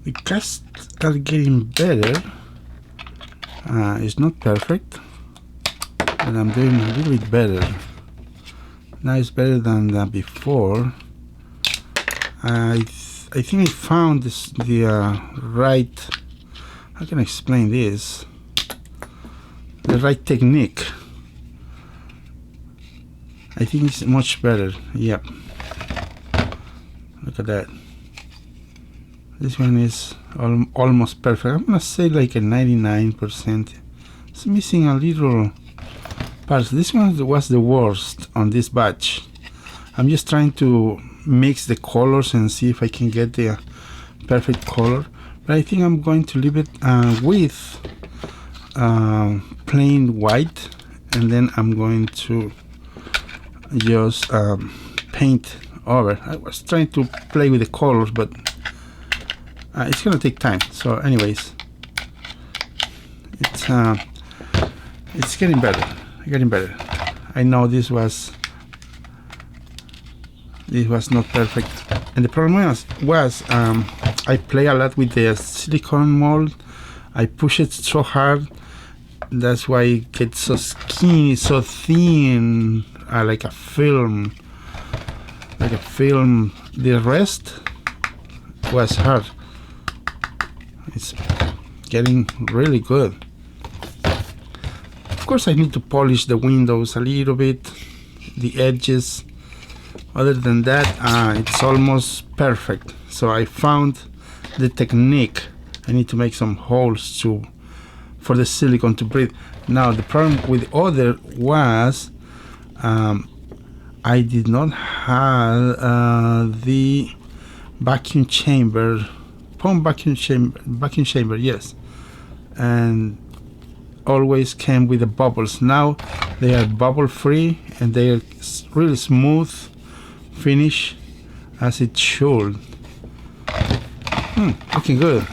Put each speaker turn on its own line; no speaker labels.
The casts are getting better. It's not perfect, but I'm doing a little bit better. Now it's better than before. I think I found the right, how can I explain this? The right technique. I think it's much better. Yep. Look at that. This one is almost perfect. I'm gonna say like a 99%. It's missing a little parts. This one was the worst on this batch. I'm just trying to mix the colors and see if I can get the perfect color. But I think I'm going to leave it with plain white, and then I'm going to just paint over. I was trying to play with the colors, but it's gonna take time. So anyways, it's getting better, I know this was not perfect, and the problem was I play a lot with the silicone mold. I push it so hard, that's why it gets so skinny, so thin, like a film. The rest was hard. It's getting really good. Of course I need to polish the windows a little bit, the edges. Other than that, it's almost perfect. So I found the technique. I need to make some holes for the silicone to breathe. Now the problem with the other was I did not have the vacuum chamber, pump vacuum chamber, yes, and always came with the bubbles. Now they are bubble free and they are really smooth finish, as it should. Looking good.